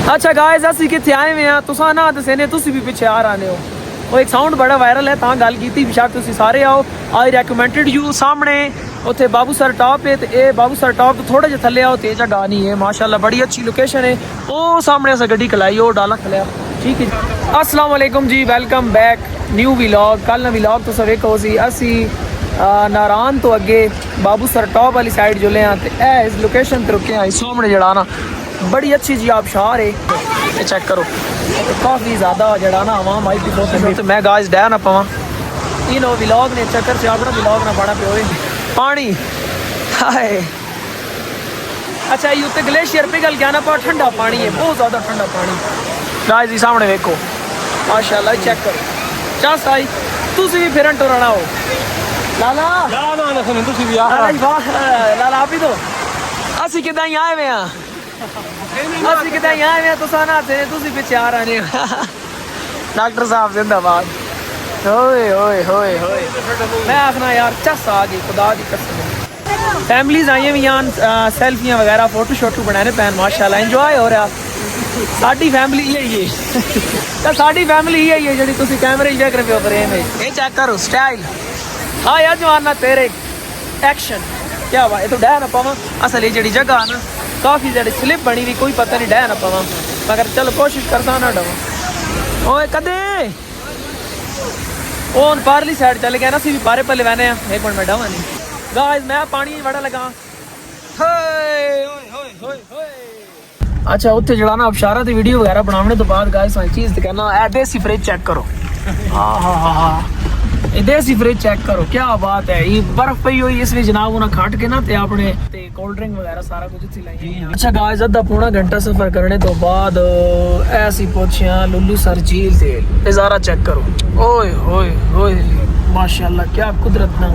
अच्छा गाइस असी कितने आए हुए हैं तुसा ना दसे ने तुसी भी पिछे आ रहे हो वो एक साउंड बड़ा वायरल है तां गल कीती बेशक तुसी सारे आओ आई रेकमेंडेड यू सामने उत्थे बाबू सर टॉप है ते बाबू सर टॉप तो थोड़े जे थले आओ ते जगह नहीं है माशाल्लाह बड़ी अच्छी लोकेशन है ओ सामने अस गड्डी खलाई ओ डाला खलिया ठीक है। अस्सलाम वालेकुम जी वेलकम बैक न्यू व्लॉग कल ना व्लॉग तुसा वेखो सी असी नारायण तो अगे बाबू सर टॉप वाली साइड जुले हैं ते ए इस लोकेशन ते रुके हैं सामने जड़ा ना बड़ी अच्छी जी आबशार है चेक करो काफ़ी ज़्यादा जड़ा ना आवाम आई थी तो मैं गाइस डह ना पावा इन व्लॉग ने चक्कर से अपना व्लॉग ना बड़ा पे पानी हाय अच्छा ये उत्ते ग्लेशियर पिघल गया ना पर ठंडा पानी है बहुत ज़्यादा ठंडा पानी गाइस ये सामने देखो माशाल्लाह चेक करो चस आई तुसी भी फिरन टुरना हो लाला ना सुन तुसी भी आ लाला आप ही तो असी किदा ही आए हुए हैं असी किदा ही आए हुए हैं तुसा ना थे तुसी पीछे आ रहे हो डॉक्टर साहब जिंदाबाद होए होए होए होए मैं आखना यार चस आ गई खुदा दी कसम फैमिलीज आई हुई हैं सेल्फियां वगैरह फोटो शोटो बनाने पैन माशाल्लाह एंजॉय हो रहा साडी फैमिली यही है तो साडी फैमिली यही है जी तुसी कैमरे चेक रहे हो फ्रेम में ये चेक करो स्टाइल हाँ यार जवाना तेरे एक्शन क्या हुआ ये तो डह ना पावा असल ये जी जगह ना काफ़ी ज़्यादा स्लिप बनी हुई कोई पता नहीं डह ना पावा मगर चलो कोशिश करता ना डवा ओए कदे ओन पारली साइड चले गए ना सी भी पारे पहले बहने हैं एक मिनट में डवा नहीं गाइस मैं पानी बड़ा लगा अच्छा उत्थे जड़ा ना अबशारा दी वीडियो वगैरह बनाने तो बाद गाइस एक चीज़ दिखाना ए देसी फ्रिज चेक करो हाँ देसी फ्रिज चेक करो क्या बात है ये बर्फ पई हुई इसलिए जनाब उन्हें खाट के ना ते अपने ते कोल्ड ड्रिंक वगैरह सारा कुछ इत्थे लाई अच्छा गाइस अद्धा पौना घंटा सफर करने तो बाद ऐसी पहुंचे लुल्लू सर झील से नज़ारा चेक करो ओए होए होए माशाल्लाह क्या कुदरत ना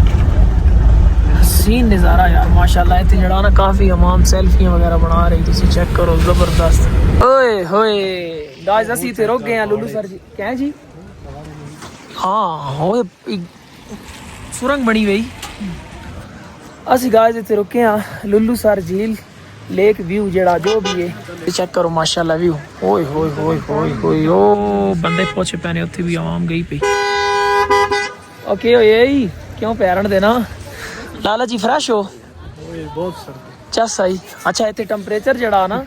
हसीन नज़ारा यार माशाल्लाह इत्थे जड़ा ना काफ़ी अमाम सेल्फियां वगैरह बना रही तुसी चेक करो जबरदस्त ओए होए गाइस असी इत्थे रुक गए हैं लुल्लू सर जी क्या है जी हाँ हो सुरंग बनी हुई असी गाइस इत्थे रुके हैं लुल्लू सर झील लेक व्यू जड़ा जो भी है चेक करो माशाल्लाह व्यू ओए होए होए होए होए ओ बंदे पहुंचे पैने उत्थे भी आवाम गई पई ओके ओए क्यों पैरण देना लाला जी फ्रेश हो बहुत सर्दी चस आई अच्छा इत्थे टेंपरेचर जड़ा ना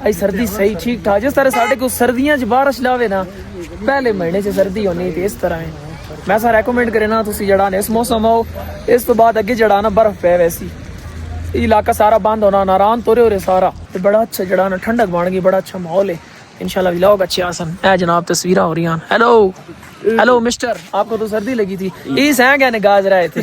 आई सर्दी सही ठीक ठाक जिस तरह साढ़े को सर्दियां च बारिश लावे ना पहले महीने से सर्दी होनी थी इस तरह है मैं सा रेकमेंड करे ना तुसी जड़ा इस मौसम आओ इस तो बाद अगे जड़ा ना बर्फ पे वैसी इलाका सारा बंद होना नारायण तोरे हो रहे सारा तो बड़ा अच्छा जड़ा ना ठंडक बन गई बड़ा अच्छा माहौल है इंशाल्लाह व्लॉग अच्छे आसन है जनाब तस्वीर हो रही हैं हेलो हेलो मिस्टर आपको तो सर्दी लगी थी इस हैं क्या गाज रहे थे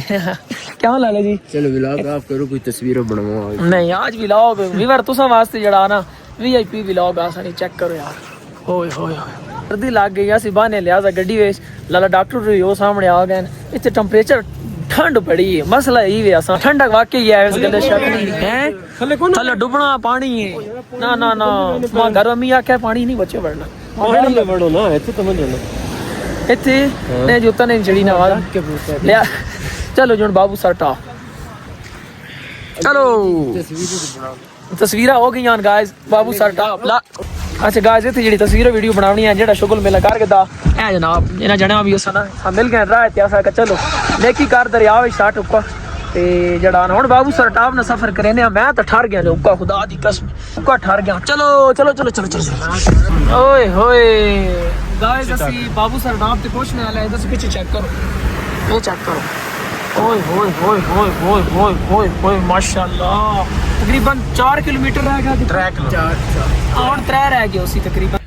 क्या लाला जी चलो व्लॉग आप करो कोई तस्वीर बनवाओ नहीं आज व्लॉग वीवर तुसा वास्ते जड़ा ना वीआईपी व्लॉग आसानी चेक करो यार होए होए सर्दी लग गई असी बहाने लिहाजा गड्डी वेच लाला डॉक्टर वो सामने आ गए इतने टेंपरेचर ठंड पड़ी है मसला यही है असा ठंडक वाकई है इस गल शक नहीं है थले डुबना पानी है ना ना ना मां घर में आख्या पानी नहीं बचे बढ़ना पानी ले बढ़ो ना इथे तो मत जाना इथे ने जूता नहीं चढ़ी ना वाला ले चलो जुन बाबू सर टॉप चलो तस्वीर हो गई गाइस बाबू सर टॉप अच्छा गाइस इत्थे जेडी तस्वीर वीडियो बनानी है जेड़ा शुगल मेला कर गदा है जनाब इना जणा भी उसना हम मिल गए राह ते आसा चलो नेकी कर दरिया विच स्टार्ट ऊपर ते जड़ा हुन बाबू सर टॉप ना सफर करने मैं तो ठहर गया लोका खुदा दी कसम उका ठहर गया चलो चलो चलो चलो चलो ओए होए गाइस असली बाबू सर टॉप ते पहुंचने वाला है तो पीछे चेक करो ये चेक करो ओए होए होए होए होए होए होए होए माशाल्लाह तकरीबन 4 किलोमीटर रह गया ट्रैक और 3 रह गए उसी तकरीबन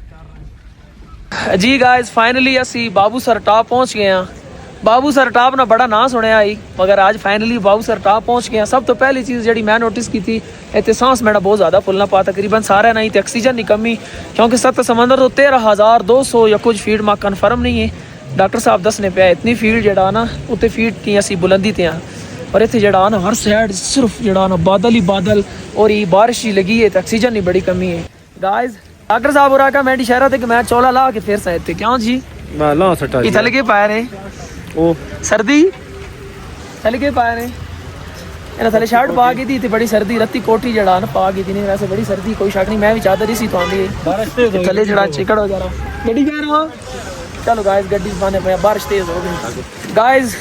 जी गाइस फाइनली असी बाबू सर टॉप पहुंच गए हैं बाबू सर टॉप ना बड़ा ना सुनया आई मगर आज फाइनली बाबू सर टॉप पहुंच गए हैं सब तो पहली चीज़ जी मैं नोटिस की थी इतने सांस मेरा बहुत ज़्यादा फुलना पा तकरीबन सारे नहीं तो ऑक्सीजन की कमी क्योंकि 7 समंदर तो 13,200 या कुछ फीट मां कन्फर्म नहीं है डॉक्टर साहब दसने पे इतनी फीट जड़ा ना उत्ते फीट की असी बुलंदी ते और इतने जड़ा ना हर साइड सिर्फ जड़ा ना बादल ही बादल और ये बारिश ही लगी है तो ऑक्सीजन की बड़ी कमी है गाइस डॉक्टर साहब और आका मैं शहर थे कि मैं चौला ला के फिर साइड क्यों जी इतने लगे पाए ने ओ सर्दी चल के पाए ने ਇਹਨਾਂ ਥੱਲੇ ਸ਼ਰਟ ਪਾ ਕੇ ਦੀ ਤੇ ਬੜੀ ਸਰਦੀ ਰੱਤੀ ਕੋਟੀ ਜੜਾ ਨਾ ਪਾ ਕੇ ਦੀ ਨਹੀਂ ਵੈਸੇ ਬੜੀ ਸਰਦੀ ਕੋਈ ਸ਼ੱਕ ਨਹੀਂ ਮੈਂ ਵੀ ਚਾਦਰ ਹੀ ਸੀ ਤੁਹਾਨੂੰ ਇਹ ਥੱਲੇ ਜੜਾ ਚਿਕੜ ਹੋ ਜਾਣਾ ਗੱਡੀ ਜਾ ਰਹਾ ਚਲੋ ਗਾਇਸ ਗੱਡੀ ਬਾਨੇ ਪਿਆ ਬਾਰਿਸ਼ ਤੇਜ਼ ਹੋ ਗਈ ਗਾਇਸ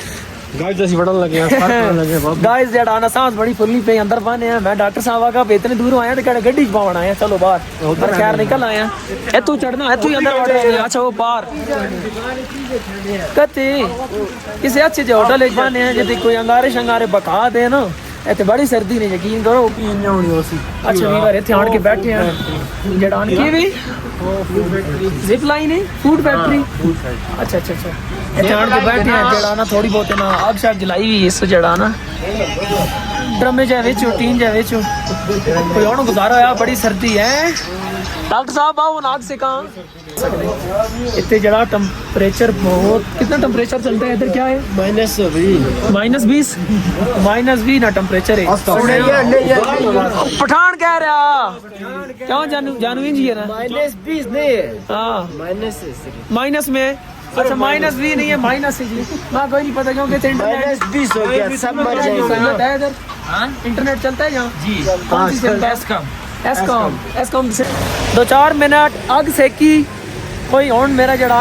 गाइस ਅਸੀਂ ਵੜਨ ਲੱਗੇ ਆ ਫਰਕ ਕਰਨ ਲੱਗੇ ਬਾਬਾ ਗਾਇਸ ਜੜਾ ਨਾ ਸਾਂਸ ਬੜੀ ਫੁੱਲੀ ਪਈ ਅੰਦਰ ਬਾਨੇ ਆ ਮੈਂ ਡਾਕਟਰ ਸਾਹਿਬ ਆਗਾ ਇਤਨੇ ਦੂਰੋਂ ਆਇਆ ਤੇ ਕਿਹੜੇ ਗੱਡੀ ਚ ਪਾਉਣ ਆਇਆ ਚਲੋ ਬਾਹਰ ਪਰ ਖੈਰ ਨਿਕਲ ਆਇਆ ਇੱਥੋਂ ਚੜਨਾ ਇੱਥੋਂ ਹੀ ਅੰਦਰ ਵੜਨਾ ਅੱਛਾ ਉਹ ਬਾਹਰ ਕਤੇ ਕਿਸੇ ਅੱਛੇ ਜਿਹੇ ਹੋਟਲ ਵਿੱਚ ਬਾਨੇ ਆ ਜਿੱਥੇ ਕੋਈ ਅੰਗਾਰੇ ਸ਼ੰਗਾਰੇ ਬਕਾ ਦੇ ਨਾ ਇੱਥੇ ਬੜੀ ਸਰਦੀ ਨੇ ਯਕੀਨ ਕਰੋ ਪੀਣਾ ਹੋਣੀ ਹੋਸੀ ਅੱਛਾ ਵੀਰ ਇੱਥੇ ਆਣ ਕੇ ਬੈਠੇ ਆ ਜੜਾਨ ਕੀ ਵੀ ਜ਼ਿਪ ਲਾਈਨ ਹੈ ਫੂਡ ਫੈਕਟਰੀ ਅੱਛਾ ਅੱਛਾ ਅੱਛਾ ਇੱਥੇ ਆਣ ਕੇ ਬੈਠੇ ਆ ਜੜਾ ਨਾ ਥੋੜੀ ਬਹੁਤ ਨਾ ਆਗ ਸ਼ਾਗ ਜਲਾਈ ਵੀ ਇਸ ਜੜਾ ਨਾ ਡਰਮੇ ਜਾ ਵਿੱਚ ਟੀਨ ਜਾ ਵਿੱਚ ਕੋਈ ਹੁਣ ਗੁਜ਼ਾਰਾ ਹੋਇਆ ਬੜੀ ਸਰਦੀ ਹੈ डॉक्टर साहब आओ नाक से कहाँ इतने जरा टेम्परेचर बहुत कितना टेम्परेचर चलता है इधर क्या है -20 -20 ना टेम्परेचर है पठान कह रहा क्यों जानवी जी है ना -20 नहीं है हाँ माइनस में अच्छा -20 नहीं है माइनस है जी ना कोई नहीं पता क्योंकि -20 हो गया सब मर जाएंगे इधर इंटरनेट चलता है यहाँ जी कौन सी चलता है एसकॉम से 2-4 मिनट अग सेकी कोई हूँ मेरा जड़ा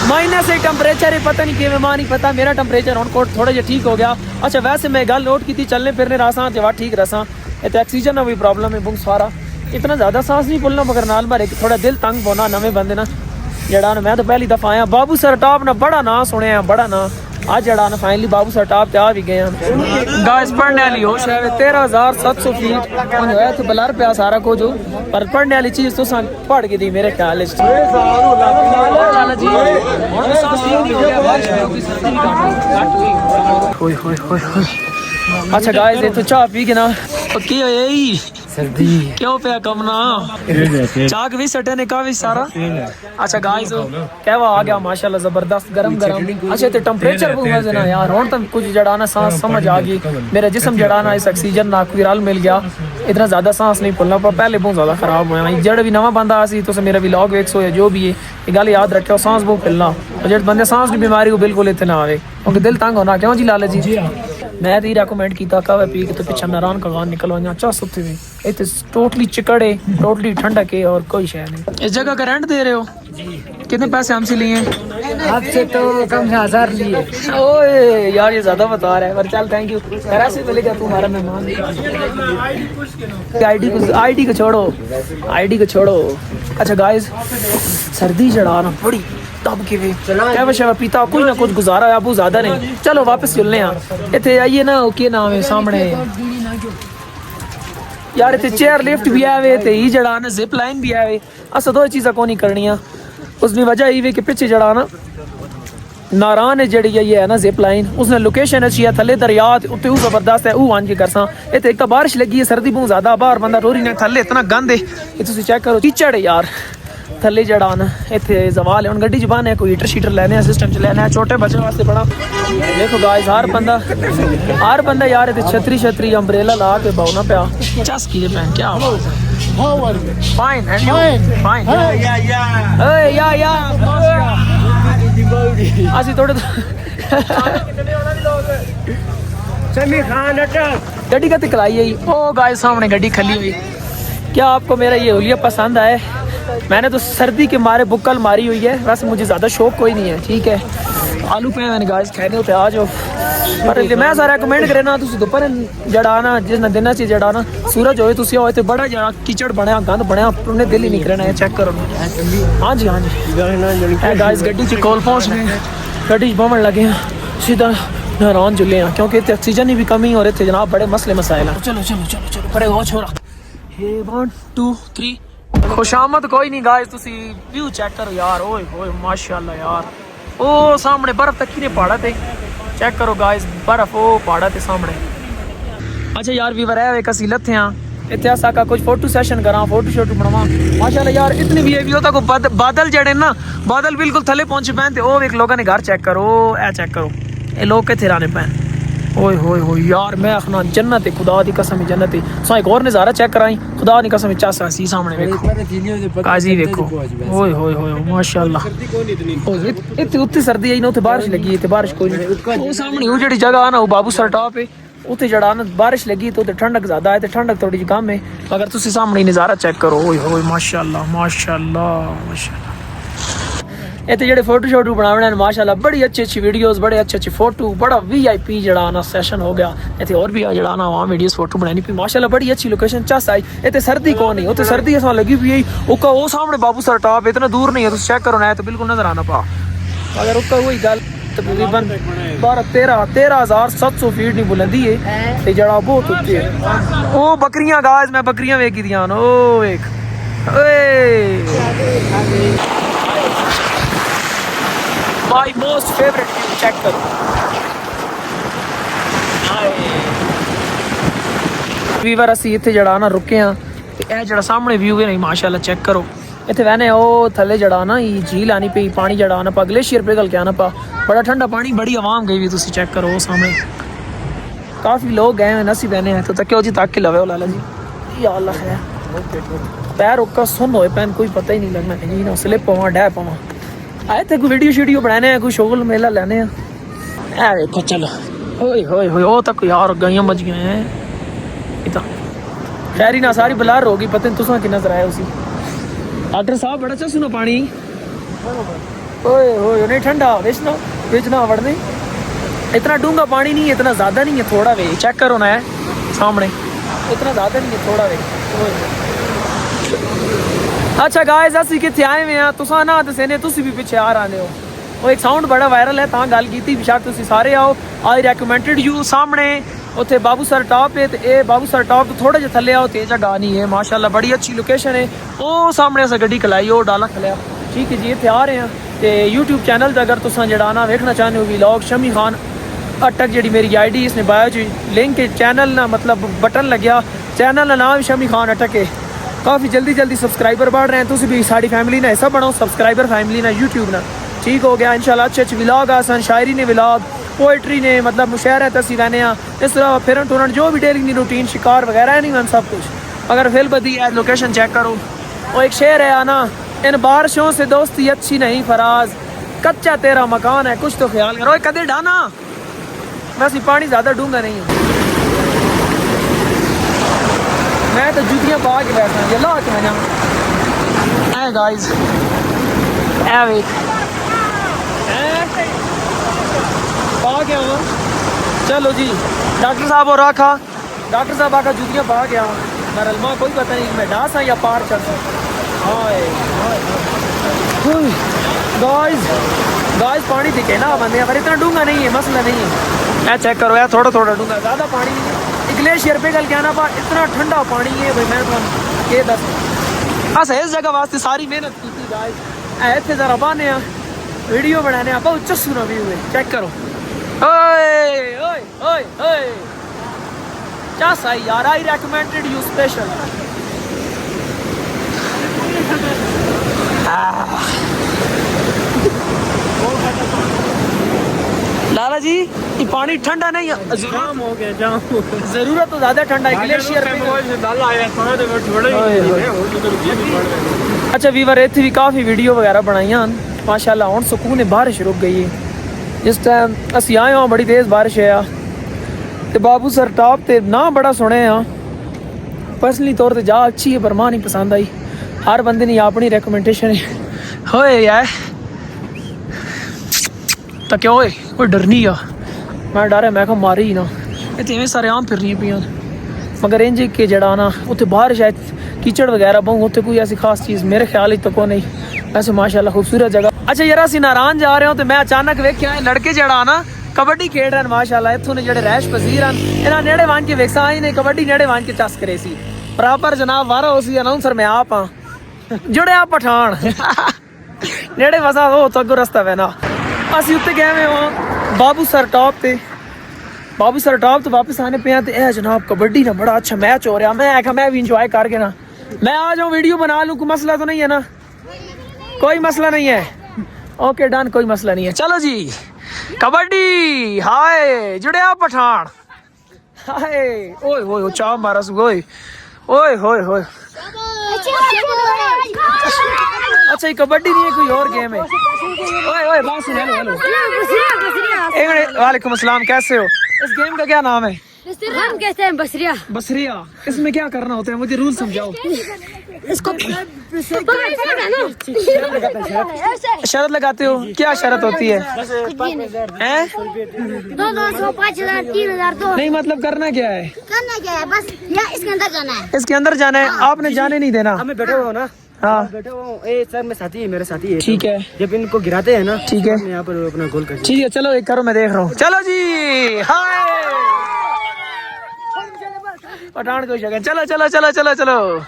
माइनस है टेम्परेचर है पता नहीं कि मां नहीं पता मेरा टेम्परेचर हूँ थोड़ा जिहा ठीक हो गया अच्छा वैसे मैं गल नोट की थी चलने फिरने रासा जवा ठीक रसा इतने ऑक्सीजन का भी प्रॉब्लम है बहुत सारा इतना ज़्यादा सांस नहीं फुलना मगर नाल मारे थोड़ा दिल तंग होना नवे बंदे ना जड़ा मैं तो पहली दफ़ा आया बाबू सर टॉप ना बड़ा ना सुने बड़ा ना आज जड़ा ना फाइनली बाबू सर टॉप ते आ भी गए हैं गाइस पढ़ने वाली हो शायद 13,700 फीट मन होया तो बलर पे सारा कुछ पर पढ़ने वाली चीज तो पढ़ के दी मेरे ख्याल च लाला जी हुन तो सीख नहीं हो गया बारिश होगी सर्दी भी होई होई होई होई अच्छा गाइस ये तो चाह पी के ना की होए सर्दी क्यों पे कमना चाक भी सटे ने का भी सारा अच्छा गाइस कहवा आ गया माशाल्लाह जबरदस्त गरम गरम अच्छा ते टेम्परेचर बहुत मजे ना यार हुन तक कुछ जड़ा ना सांस समझ आ गई मेरा जिस्म जड़ा ना इस ऑक्सीजन ना कोई रल मिल गया इतना ज्यादा सांस नहीं फुलना पर पहले बहुत ज्यादा खराब होया जड़ भी नवा बंदा सी तो मेरा व्लॉग वेख सो जो भी है ये गल याद रखो सांस बहुत फुलना और जेड बंदे सांस की बीमारी को बिल्कुल इतने ना आवे क्योंकि दिल तंग होना क्यों जी लाला जी मैं तो रेकमेंड किया कहवा पी के तो पिछा नारायण का गान निकल आया चा सुते हुए इतने टोटली चिकड़ है टोटली ठंडक है और कोई शय नहीं इस जगह का रेंट दे रहे हो कितने पैसे हमसे लिए आपसे तो कम से 1000 लिए ओए यार ये ज्यादा बता रहा है पर चल थैंक यू पैसे तो लेकर तू हमारा मेहमान आईडी को छोड़ो अच्छा गाइस सर्दी चढ़ाना बड़ी तब के वे क्या वशा पीता कुछ ना कुछ गुजारा है बहुत ज्यादा नहीं चलो वापस चलने इतने आइए ना के नाम है सामने यार इतने चेयर लिफ्ट भी आवे ते ही जड़ा ना जिप लाइन भी आवे अस दो चीज़ा को नहीं करनी उसकी वजह ये कि पिछे जड़ा ना नारायण है जड़ी ये है ना जिप लाइन उसने लोकेशन अच्छी है थले दरिया उत्ते जबरदस्त है आन के करसा इतने एक तो बारिश लगी है सर्दी बहुत ज्यादा बाहर बंदा रोरी ने थले इतना गंद है ये तुम चेक करो कीचड़ है यार थले जड़ा ना इतने जवाल है हम गड्डी च पाने कोई हीटर शीटर लेने सिस्टम च लेने छोटे बच्चों वास्ते बड़ा देखो गाइस हर बंदा यार इतने छतरी अम्ब्रेला ला के बाउना पे चस की पैन क्या फाइन फाइन या असि थोड़े गड्डी का तिकलाई है ओ गाइस सामने गड्डी खली हुई क्या आपको मेरा ये हुलिया पसंद आए मैंने तो सर्दी के मारे बुक्कल मारी हुई है वैसे मुझे ज़्यादा शौक कोई नहीं है ठीक है आलू पे मैंने गाइस खाने होते आ जाओ पर मैं सारा कमेंट करे ना तुम दोपहर जड़ाना जिस दिन से जड़ाना सूरज होए तुम आओ तो बड़ा जड़ा कीचड़ बनया गंद बनया उन्हें दिल ही नहीं करना है चेक करो हाँ जी गाइस गड्डी च कोल पहुँच गए गड्डी बमन लगे हैं सीधा नारायण जुले हैं क्योंकि इतने ऑक्सीजन की भी कमी हो रही थे जनाब बड़े मसले मसाइल हैं चलो चलो चलो चलो परे हो छोरा 1 2 3 खुशामद कोई नहीं गाइस तुसी व्यू चेक करो यार ओए होए माशाल्लाह यार ओ सामने बर्फ तक किने पहाड़ा थे चेक करो गाइस बर्फ ओ पहाड़ा थे सामने अच्छा यार वीवर है एक असीलत थे इतिहास का कुछ फोटो सेशन करा फोटो शोटो बनवा माशाल्लाह यार इतनी भी व्यू तक बादल जड़े ना बादल बिल्कुल थले पहुंचे पैन ते ओ एक लोगों ने घर चेक करो ए चेक करो ये लोग किथे रहने पैन ओए होए होए यार मैं आखना जन्नत है खुदा दी कसम जन्नत है सो एक और नज़ारा चेक कराई खुदा दी कसम चासा सी सामने देखो काजी देखो ओए होए होए माशाल्लाह इतनी उत्ती सर्दी आई ना उते बारिश लगी है बारिश कोई नहीं वो सामने वो जेडी जगह ना वो बाबू सर टॉप है उत्थे जड़ा ना बारिश लगी तो ठंडक ज़्यादा है, तो ठंडक थोड़ी जी कम है। अगर तुसी सामने नज़ारा चेक करो, ओए होए माशाअल्लाह माशाअल्लाह माशाअल्लाह। इतने जेडे फोटो शोटो बनाने माशाल्लाह, बड़ी अच्छी अच्छी वीडियोस, बड़े अच्छे अच्छे फोटो, बड़ा VIP जड़ा ना सेशन हो गया। इतने और भी जड़ा ना वहाँ वीडियोस फोटो बनानी पी माशाल्लाह, बड़ी अच्छी लोकेशन चस आई। इतने सर्दी कौन नहीं, उतने सर्दी ऐसा लगी हुई है। उका वो सामने बाबू सर टॉप इतना दूर नहीं है, तो चेक करो ना, तो बिल्कुल नजर आना पा। अगर उका वही गल तकरीबन 13,700 फीट नहीं बुलंदी है, ते जड़ा बहुत ऊंची है। ओ बकरियां गाइस, मैं बकरियां वेखी दियां, ओ एक my most favourite view, check करो। वीवर असी इत्थे जड़ा ना रुके हां, ते ए जड़ा सामने व्यू है नहीं माशाल्लाह, चेक करो। इत्थे वहने ओ थल्ले जड़ा ना झील आनी पई, पानी जड़ा आना पा, ग्लेशियर पिघल के आना पा, बड़ा ठंडा पानी, बड़ी आवाम गई हुई, तुसी चेक करो वो सामने काफी लोग गए हैं, नसी बहने हैं। तो तक्यो जी ताक के लवे हो लाला जी, या अल्लाह है पैर उका सुन होए पैन, कोई पता ही नहीं लगना जी ना स्लिप पवा डै पवा। आए थे कोई वीडियो शीडियो बनाने हैं, कोई शोगल मेला लेने हैं। ए देखो चलो, ओए होए होए, ओ तक यार गाइयां मच गए हैं। इतना खैरी ना सारी बलार होगी, पता नहीं तुसा की नजर आया उसी। डॉक्टर साहब बड़ा अच्छा सुनो पानी, ओए होए नहीं ठंडा, बेचना वड़ने, इतना डूंगा पानी नहीं है, इतना ज्यादा नहीं है, थोड़ा वे चेक करो ना है सामने, इतना ज्यादा नहीं है, थोड़ा वे। अच्छा गाइस, असी कितने आए हुए हैं, तुसा ना दसे ने, तुसी भी पिछे आ रहे हो। वो एक साउंड बड़ा वायरल है, तां गल कीती बेशक तुसी सारे आओ। आई रेकमेंडेड यू सामने उत्थे बाबू सर टॉप है, ते बाबू सर टॉप तो थोड़े जे थल्ले आओ, तेज जगह नहीं है माशाल्लाह, बड़ी अच्छी लोकेशन है। ओ सामने अस गड्डी खलाई, ओ डाला खलाया, ठीक है जी। इत्थे आ रहे हैं ते यूट्यूब चैनल ते अगर तुसा जड़ा ना वेखना चाहते हो व्लॉग शमी खान अटक, जी मेरी ID इसने बायो जी लिंक है, चैनल ना मतलब बटन लग्या, चैनल का नाम शमी खान अटक है। काफ़ी जल्दी सब्सक्राइबर बढ़ रहे हैं, तुम भी साड़ी फैमिली ना हिस्सा बनो, सब्सक्राइबर फैमिली ना यूट्यूब ना, ठीक हो गया इंशाल्लाह। अच्छे अच्छे व्लॉग आसान, शायरी ने व्लॉग, पोइट्री ने मतलब मुशायरा तसी रहने, इस तरह फिरन टुरन जो भी डेली रूटीन शिकार वगैरह है, नहीं मन सब कुछ। अगर फिल बदी है लोकेशन चेक करो। वो एक शेर है आना, इन बारिशों से दोस्ती अच्छी नहीं फराज, कच्चा तेरा मकान है कुछ तो ख्याल करो। कदे डाना वैसे पानी ज़्यादा डूंगा नहीं है, मैं तो जूतियाँ पा के बैठा ये ला के वजह गाइस पा गया हूँ। चलो जी डॉक्टर साहब और रखा, डॉक्टर साहब आका जूतियाँ पा गया हूँ, मरलमा कोई पता नहीं मैं डांस या पार चल गाइस पानी दिखे ना बंदे, पर इतना डूंगा नहीं है, मसला नहीं है। मैं चेक करो यार, थोड़ा थोड़ा डूंगा, ज़्यादा पानी नहीं है। ग्लेशियर पिघल के आना पा, इतना ठंडा पानी है भाई, मैं तो ये दस बस इस जगह वास्ते सारी मेहनत की थी गाइस। इतने जरा बहाने वीडियो बनाने बहुत चस्सू व्यू है, चेक करो। ओए ओए ओए ओए चस आई यार, आई रेकमेंडेड यू स्पेशल। लाला जी ये पानी ठंडा नहीं है, जाम हो गया जाम, जरूरत तो ज्यादा ठंडा है, ग्लेशियर अच्छा वीवर इतने भी काफ़ी वीडियो वगैरह बनाई माशाल्लाह। हुण सुकून है, बारिश रुक गई है। जिस टाइम असी आए हो बड़ी तेज़ बारिश है, ते बाबू सर टॉप ते ना बड़ा सुने पर्सनली तौर पर जा अच्छी है, पर मां नहीं पसंद आई। हर बंदे ने अपनी रिकमेंडेशन होए यार, तो क्या होए कोई डर नहीं आ, मैं डर है मैं कहा मारी ना, इतने सारे आम फिर पियाँ, मगर इंज के जड़ा ना उत्थे बाहर शायद कीचड़ वगैरह बहु, उत्थे कोई ऐसी खास चीज़ मेरे ख्याल तो को नहीं, वैसे माशाल्लाह खूबसूरत जगह। अच्छा यार असी नारायण जा रहे हो, तो मैं अचानक वेख्या लड़के जड़ा ना कबड्डी खेड रहे माशाल्लाह, इत्थों ने जड़े रैश पसीर हैं, इन्हें नेड़े वन के वेखसा ही ने कबड्डी नेड़े वन के चस करे सी बराबर। जनाब वारा उसी अनाउंसर मैं आप हाँ जुड़े आप पठान नेड़े वसा हो तो अगो रस्ता पैना। असी उत्ते गए हुए हो बाबू सर टॉप ते, बाबू सर टॉप तो वापस आने पे आते ए जनाब कबड्डी ना बड़ा अच्छा मैच हो रहा, मैं आखा मैं भी इंजॉय करके ना मैं आ जाऊँ वीडियो बना लूँ, कोई मसला तो नहीं है ना, कोई मसला नहीं है, ओके डन कोई मसला नहीं है। चलो जी कबड्डी हाय जुड़े आप पठान हाय, ओए ओए चाव मारा सु ओए ओए होए होए। अच्छा ये कबड्डी नहीं है कोई और गेम है। ओए ओए बास हेलो हेलो एक मिनट, वालेकुम अस्सलाम, कैसे हो? इस गेम का क्या नाम है? हम कहते हैं बसरिया। बसरिया, इसमें क्या करना होता है, मुझे रूल समझाओ। इसको शरत लगाते हो, क्या शरत होती है? हैं? 200, 5000, 3000 तो नहीं मतलब करना क्या है? करना क्या है, बस या इसके अंदर जाना है। इसके अंदर जाना है, आपने जाने नहीं देना। हमें बैठे हो ना, हाँ बैठे हो। ए सर में साथी है, मेरे साथी है। ठीक है, जब इनको गिराते हैं ना, ठीक है, हम यहाँ पर अपना गोल कर। ठीक है, चलो एक करो, मैं देख रहा हूँ। चलो जी, हाय पठान को शगन। चलो चलो चलो चलो चलो।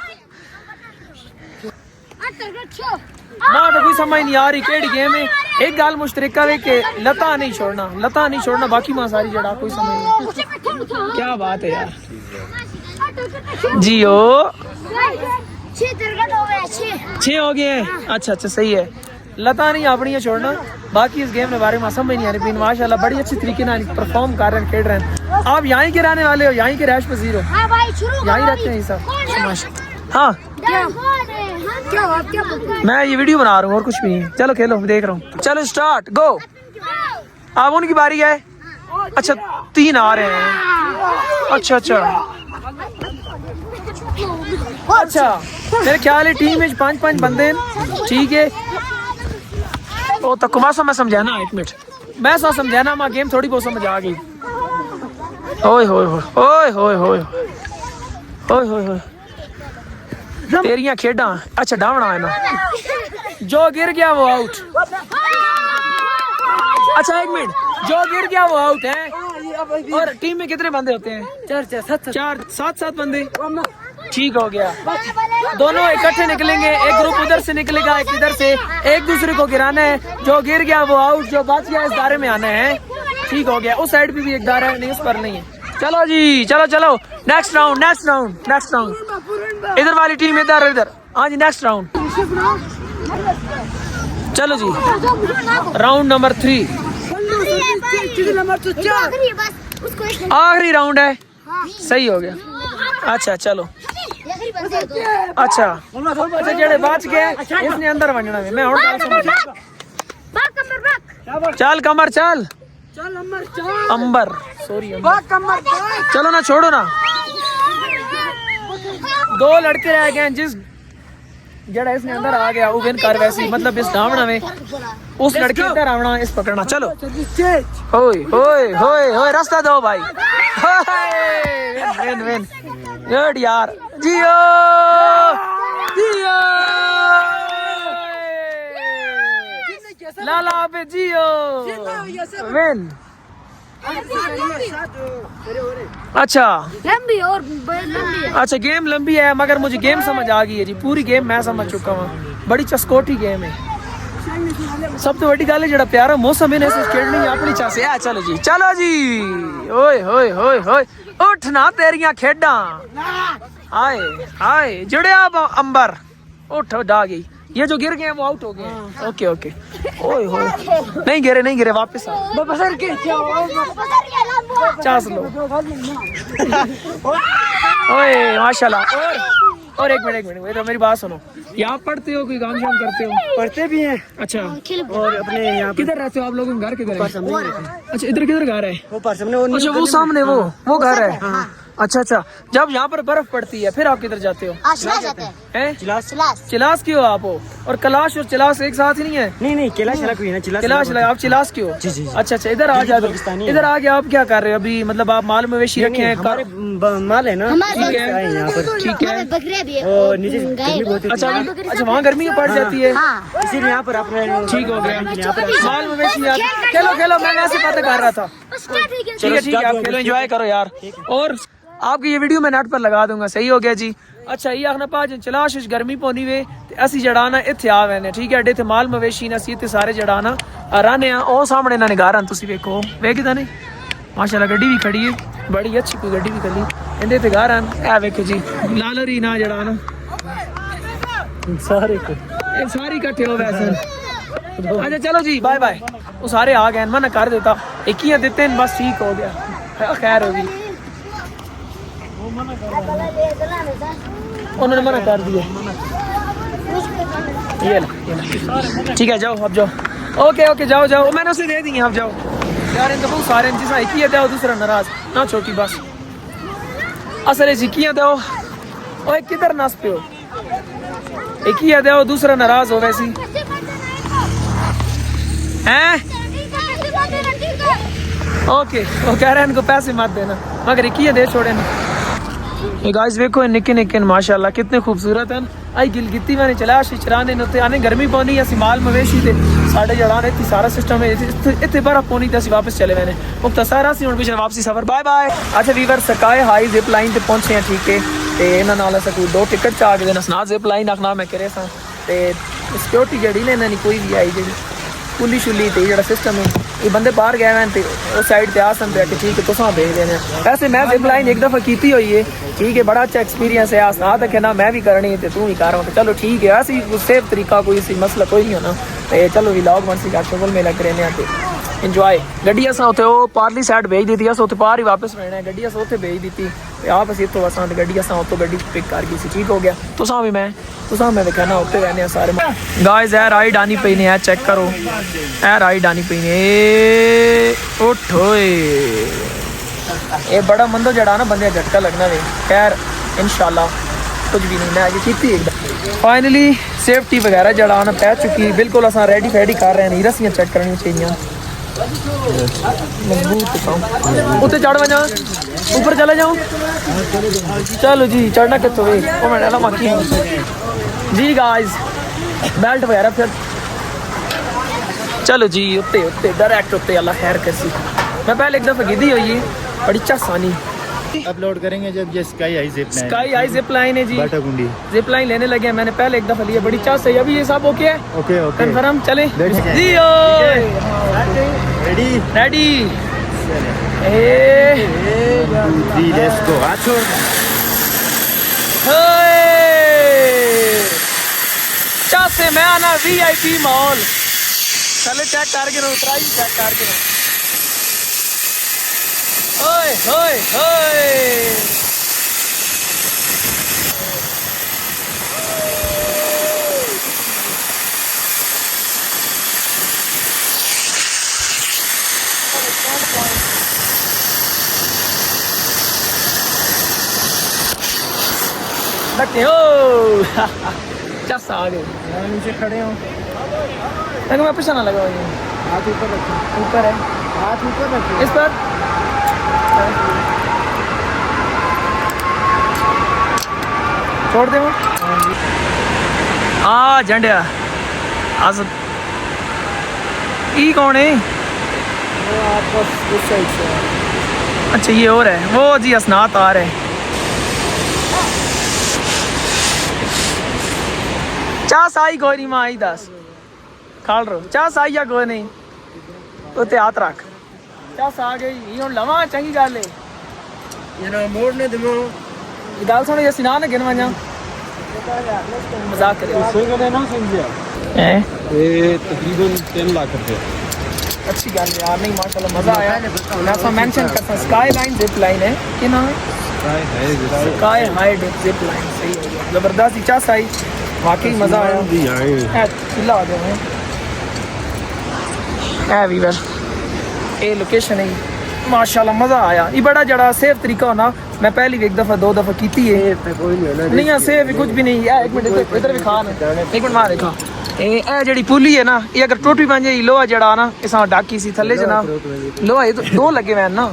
मां तो कोई समझ नहीं आ रही केड़ी गेम है। एक गाल मुश्तरका है कि लता नहीं छोड़ना, बाकी मां सारी जड़ा कोई समझ नहीं। क्या बात है यार। जियो 6 हो गए हैं। अच्छा अच्छा सही है। लता नहीं अपनी है छोड़ना, बाकी इस गेम के बारे में समझ नहीं आ रही। माशाल्लाह बड़ी अच्छी तरीके से परफॉर्म कर रहे हैं, खेल रहे हैं। आप यहीं के रहने वाले हो, यहीं के रैश पसीर हो, यहीं रहते हैं सब। हाँ मैं ये वीडियो बना रहा हूँ और कुछ भी नहीं। चलो खेलो, देख रहा हूँ। चलो स्टार्ट, गो। अब उनकी बारी है। अच्छा 3 आ रहे हैं। अच्छा अच्छा अच्छा, मेरे ख्याल है टीम में 5-5 बंदे हैं। ठीक है, ओ तो कुमासा मैं समझाना, 1 मिनट मैं समझाना, माँ गेम थोड़ी बहुत समझ आ गई। ओए होए होए ओए होए होए ओए होए होए तेरियां खेडा। अच्छा डावना है ना, जो गिर गया वो आउट। अच्छा 1 मिनट, जो गिर गया वो आउट है। और टीम में कितने बंदे होते हैं? 4 7 बंदे। ठीक हो गया, दोनों इकट्ठे निकलेंगे। एक ग्रुप उधर से निकलेगा, एक इधर से। एक दूसरे को गिराना है, जो गिर गया वो आउट, जो बच गया इस दायरे में आना है। ठीक हो गया। उस साइड पे भी एक दायरा है, नहीं उस पर नहीं है। चलो जी, चलो चलो, नेक्स्ट राउंड। इधर वाली टीम इधर। हाँ जी, नेक्स्ट राउंड। चलो जी, राउंड नंबर 3, आखिरी राउंड है। सही हो गया। अच्छा चलो, अच्छा जेड़े बच गए इसने अंदर वंजना है। मैं और गल समझ। चल कमर चल, अंबर सॉरी चलो ना, छोड़ो ना। 2 लड़के रह गए, जिस जड़ा इसने अंदर आ गया वो विन कर। वैसे मतलब इस धावना में उस लड़के इधर आवना, इस पकड़ना। चलो होए होए होए होए, रास्ता दो भाई। विन गुड यार, जियो लाला पे जियो, विन। अच्छा लंबी और लंबी है। अच्छा गेम लंबी है, मगर मुझे गेम समझ आ गई है जी। पूरी गेम मैं समझ चुका हूँ। बड़ी चस्कोटी गेम है। सब तो बड़ी गल है, जड़ा प्यारा मौसम है ना, खेलनी अपनी चासे है। चलो जी, ओए होए होए होए, उठ ना तेरियां खेडा। आए आए जुड़िया अंबर, उठ डा गई। ये जो गिर गए वो आउट हो गए। ओके ओके, ओए होए, नहीं गिरे, वापस आ। चास लो। ओए माशाल्लाह। और एक मिनट, तो मेरी बात सुनो। यहाँ पढ़ते हो, कोई काम शाम करते हो? पढ़ते भी हैं। अच्छा, और अपने यहाँ किधर रहते हो आप लोग? घर किधर है? अच्छा इधर किधर घर है? वो पास हमने अच्छा वो सामने वो घर है। अच्छा अच्छा, जब यहाँ पर बर्फ पड़ती है फिर आप किधर जाते हो? हैं? चिलास क्यों आप हो? और कैलाश और चिलास एक साथ ही नहीं है? नहीं कैलाश अलग हुई ना, कैलाश आप चिलास क्यों? जी। अच्छा इधर आ जाते, इधर आ गए। आप क्या कर रहे हो अभी? मतलब आप माल मवेशी रखे हैं? हमारे माल है ना, यहाँ पर। ठीक है, बकरियां भी है और नीचे गर्मी बहुत होती है। अच्छा वहाँ गर्मी पड़ जाती है, इसीलिए यहाँ पर आपने। ठीक हो गया। माल मवेशी खेलो, मैं वैसे पता कर रहा था। ठीक है, आप खेलो, एंजॉय करो यार। और आपकी ये वीडियो मैं नेट पर लगा दूंगा। सही हो गया जी। अच्छा ये आखना पा चलाश गर्मी पौनी वे ते असी जड़ाना इत्थे आ वैने। ठीक है, अड्डे ते माल मवेशी असी इत्थे सारे जड़ाना रहने आ। ओ सामने इन्होंने घर हैं, तुसी वेखो, वेखदा नहीं? माशाल्लाह गड्डी भी खड़ी है, बड़ी अच्छी कोई गड्डी भी खड़ी। इंदे ते घर हैं, ए वेखो जी, लालरी ना जड़ाना सारे इकट्ठे हो वैसे। अच्छा चलो जी, बाय बाय। वो सारे आ गए, मना कर देता, एक ही देते हैं बस, ठीक हो गया, खैर होगी। उन्होंने मना कर दिया। ये ला, ठीक है, जाओ अब जाओ। ओके जाओ, मैंने उसे दे दी, आप जाओ यार। इन तो बहुत सारे जिस एक ही है, दूसरा नाराज ना, छोटी बस असले जिकियां दो ओए किधर नस पे हो एक ही दो दूसरा नाराज हो वैसी हैं ओके वो कह रहे हैं इनको पैसे मत देना मगर एक ही दे छोड़े ना ये गाइस देखो निक्के निक्के माशाल्लाह कितने खूबसूरत हैं आई गिलगिती मैंने चलाया शिचराने ने आने गर्मी पौनी असि माल मवेशी ते साढ़े जड़ाने इतनी सारा सिस्टम है इतने बर्फ पौनी ते वापस चले मैंने मुख्तसर सी हुण पिछले वापसी सफर बाय बाय अच्छा वीवर स्काई हाई जिप लाइन ते पहुंचे हैं ठीक है ते इन्हां नाल असां कोई 2 टिकट चा के देना सना जिप लाइन आखना मैं करे सा ते सिक्योरिटी जड़ी ने इन्हां नी कोई भी आई जेडी पुली शुली ते जेड़ा सिस्टम है ये बंदे बाहर गए हैं ते उस साइड ते आसन पे ठीक है तुसां भेज देने वैसे मैं जिप लाइन एक दफा कीती हुई है ठीक है बड़ा अच्छा एक्सपीरियंस है आसना तक है ना मैं भी करनी है तू भी कर चलो ठीक है ऐसी सेफ तरीका कोई सी मसला कोई नहीं होना ते चलो व्लॉग बन सी शगल मेला करने ते इंजॉय गड्डी असां उत्थे ओ पारली साइड भेज दी थी अस उत्थे पार ही वापस रहना है गड्डी असां उत्थे भेज दी थी ते आप अस इत्थों असां गड्डी असां उत्थों गड्डी पिक कर गई सी ठीक हो गया तुसां भी मैं देखना उत्थे रहने हैं सारे गाइस ए राइड आनी पई ने ए चेक करो ए राइड आनी पई ने उठोए ये बड़ा मंदो जड़ा ना बंदे झटका लगना वे खैर इंशाल्लाह कुछ भी नहीं मैं आगे कीती एकदम फाइनली सेफ्टी वगैरह जड़ा ना पै चुकी बिल्कुल असां रेडी फेडी कर रहे हैं रस्सियां चेक करनी चाहिए मजबूत उत्ते चढ़ वजा ऊपर चले जाऊं चलो जी चढ़ना कितों वे ओ मैं ना माकी जी गाइस बेल्ट वगैरह फिर चलो जी उत्ते उत्ते डायरेक्ट उत्ते अल्लाह खैर करसी मैं पहले एक दफा गिदी हुई है बड़ी चासानी अपलोड करेंगे जब ये स्काई हाई जिप लाइन है जी बाटागुंडी जिप लाइन लेने लगे हैं मैंने पहले एक दफा लिया बड़ी चास है अभी ये सब ओके है ओके कंफर्म चले जी रेडी रेडी लेट्स गो आछो चासे मैं आना वीआईपी मॉल चले चेक करके ना उतराई चेक करके ना ओए ओए ओए हो चस आ गए नीचे खड़े हो लेकिन मैं पीछे ना लगा हाथ ऊपर रखो ऊपर है हाथ ऊपर रखो इस पर छोड़ दे हाँ झंडिया आज ई कौन है अच्छा ये और है वो जी असनात आ रहे चाह साई कोई नहीं मां आई दस खाल रो चाह साई या कोई नहीं उत्ते हाथ रख चाह आ गई ये हुन लवा चंगी गल है ये ना मोड़ने दे गल सुन ये सिना ने गिन वजा मजाक करे सही कहते ना समझिया हैं ये तकरीबन 3 लाख रुपए अच्छी गल है यार नहीं माशाल्लाह मजा आया मैं सब मेंशन करता स्काई लाइन जिप लाइन है कि ना स्काई हाई जिप लाइन सही हो गया जबरदस्त इच्छा सही वाकई मजा आया चिल्ला आ गया है वीवर ये लोकेशन है माशाल्लाह मजा आया ये बड़ा जड़ा सेफ तरीका होना मैं पहली एक दफा 2 दफा कीती है नहीं सेफ कुछ भी नहीं है एक मिनट इधर भी खान एक मिनट मार देखा ए जेडी पुली है ना ये अगर टूटी बन जाए लोहा जड़ा ना इसा डाकी सी थल्ले जना लोहा ये तो 2 लगे हुए ना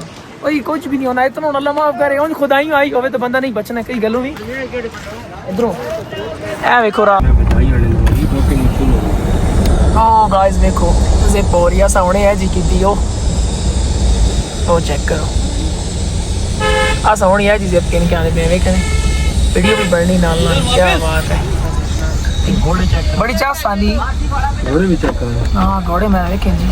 ओए कुछ भी नहीं होना इतना अल्लाह माफ करे उन खुदाई आई होवे तो बंदा नहीं बचना कई गल्लों भी इधरों ए देखो रा ओ गाइस देखो जिप हो रही है सामने है जी कीती ओ चेक करो आ सोहनी है जी जिप के क्या पे वेखने वीडियो भी बननी नाल नाल क्या बात है घोड़े चेक बड़ी चाह सानी घोड़े भी चेक करो हां घोड़े मैं देखे जी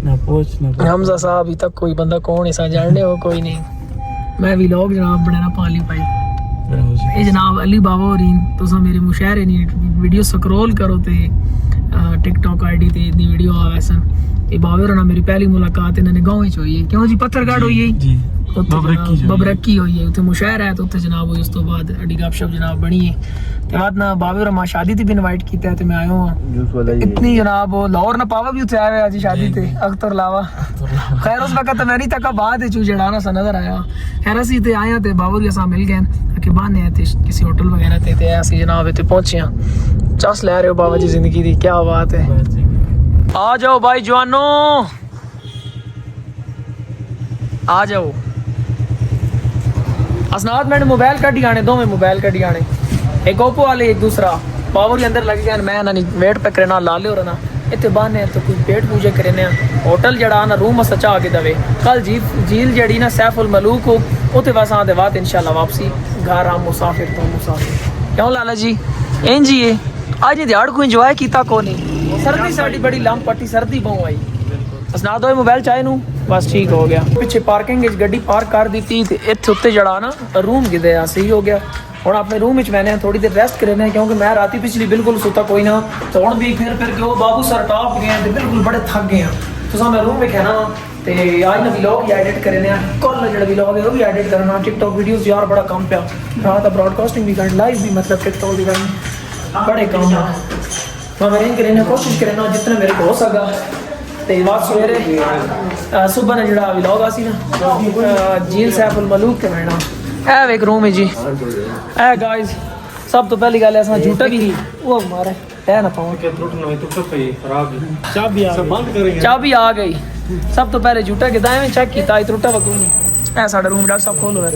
ना पूछ ना हमजा साहब अभी तक कोई बंदा कौन है सा जानने हो कोई नहीं मैं व्लॉग जनाब बनाना पाली पाई ये जनाब अली बाबा होरी तुसा मेरे मुशायरे नहीं वीडियो स्क्रॉल करो ते टिकटॉक आईडी ते इतनी वीडियो आवे सन ते बाबर ना मेरी पहली मुलाकात इन्होंने गाँव ही हुई है क्यों जी पत्थरगढ़ हुई है जी बबरक्की हुई है उत्थे मुशहर है तो उत्थे जनाब हुई उस तो बाद अड़ी गपशप जनाब बनी है ते बाद ना बाबर मां शादी ते भी इनवाइट कीता है ते मैं आयो हां इतनी जनाब लाहौर ना पावा भी उत्थे आया आज शादी ते अख्तर लावा खैर उस वक्त मैं नहीं तक बाद चू जड़ाना सा नजर आया खैर असी ते आया ते बाबर के साथ मिल गए कि बहाने ते किसी होटल वगैरह ते ऐसी जनाब ते पहुंचे हैं चस ले रहे हो बाबा जी जिंदगी दी क्या बात है आ जाओ भाई जवानो आ जाओ असनाद मैंने मोबाइल कटी आने दो में मोबाइल कटी आने एक ओप्पो वाले एक दूसरा पावर के अंदर लग गया मैं ना वेट पे करना ला लियो रना इतने बहाने तो कोई पेट पूजे करने होटल जड़ा ना रूम अस चाह के दवे कल झील जड़ी ना सैफुल मलूक हो उते बस आते बात इंशाल्लाह वापसी घर आ मुसाफिर तो मुसाफिर क्यों लाला जी एन जी है आज दिहाड़ को इंजॉय किया को नहीं सर्दी साड़ी बड़ी लंब पट्टी सर्दी बहु आई असना दो मोबाइल चाहे नू बस ठीक हो गया पिछे पार्किंग गड्डी पार्क कर दी थी इतने उत्ते जड़ा ना रूम गिदे सही हो गया और अपने रूम में मैंने थोड़ी देर रेस्ट करने क्योंकि मैं राती पिछली बिल्कुल सुता कोई ना तो हम भी फिर क्यों बाबू सर टॉप गए थे बिल्कुल बड़े थक गए हैं तो मैं रूम में कहना ते आज ना व्लॉग एडिट करने कल जो व्लॉग है वो भी एडिट करना टिकटॉक वीडियोस यार बड़ा काम पे रात ब्रॉडकास्टिंग भी करना लाइव भी मतलब टिकटॉक भी करना बड़े काम है मैं मेरे करने कोशिश करना जितना मेरे को हो सका ते बात सवेरे सुबह ने जड़ा व्लॉग आसी ना झील सैफुल मलूक के मैना है एक रूम है जी है गाइस सब तो पहली गल है झूठा भी वो मारे है ना पाऊं चाबी आ गई सब तो पहले झूठा के दाएं में चेक किया त्रुटा वकू नहीं है साडा रूम डॉक्टर साहब खोलो है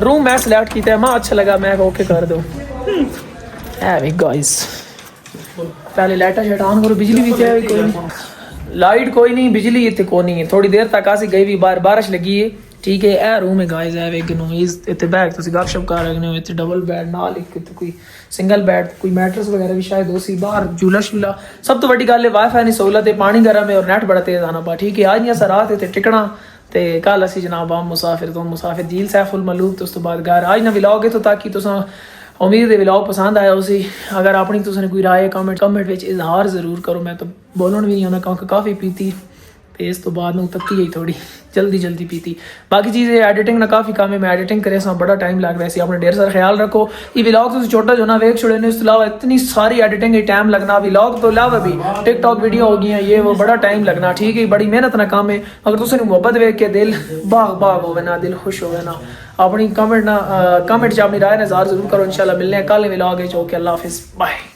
रूम मैं सिलेक्ट किया मैं अच्छा लगा मैं ओके कर दो है वे गाइस पहले लाइटा शेट ऑन करो बिजली भी है कोई नहीं लाइट कोई नहीं बिजली इतने को नहीं है थोड़ी देर तक आसी गई भी बारिश लगी है ठीक है ए रूम है गाइस है वे नोइज इतने बैग तुसी गपशप कर रहे हो इतने डबल बेड नाल एक कोई सिंगल बेड कोई मैट्रेस वगैरह भी शायद उसी बाहर झूला शूला सब तो बड़ी गल है वाईफाई नहीं सहूलत है पानी गर्म है और नेट बड़ा तेज आना पा ठीक है आज नहीं अस रात इतने टिकना ते कल असी जनाब हम मुसाफिर झील सैफुल मलूक तो उस तो बाद घर आज ना व्लॉग है तो ताकि तुसा उम्मीद है व्लॉग पसंद आया उसी अगर अपनी तुमने कोई राय कमेंट में इजहार जरूर करो मैं तो बोलन भी नहीं आना क्योंकि काफ़ी पीती तो इस तो बाद में तत्ती गई थोड़ी जल्दी पीती बाकी चीज़ें एडिटिंग ना काफ़ी काम है मैं एडिटिंग करे सा बड़ा टाइम लग वैसे अपने ढेर सारा ख्याल रखो ये व्लॉग तो छोटा जो ना वेख छोड़े ने उसके अलावा इतनी सारी एडिटिंग ही टाइम लगना व्लॉग तो अलावा भी टिकटॉक वीडियो हो गई ये वो बड़ा टाइम लगना ठीक है बड़ी मेहनत ना काम है अगर तुमने मोहब्बत वेख के दिल बाग हो ना दिल खुश हो ना अपनी कमेंट च अपनी राय नज़ार जरूर करो इंशाल्लाह मिलने कल व्लॉग है जो कि अल्लाह हाफिज़ बाय।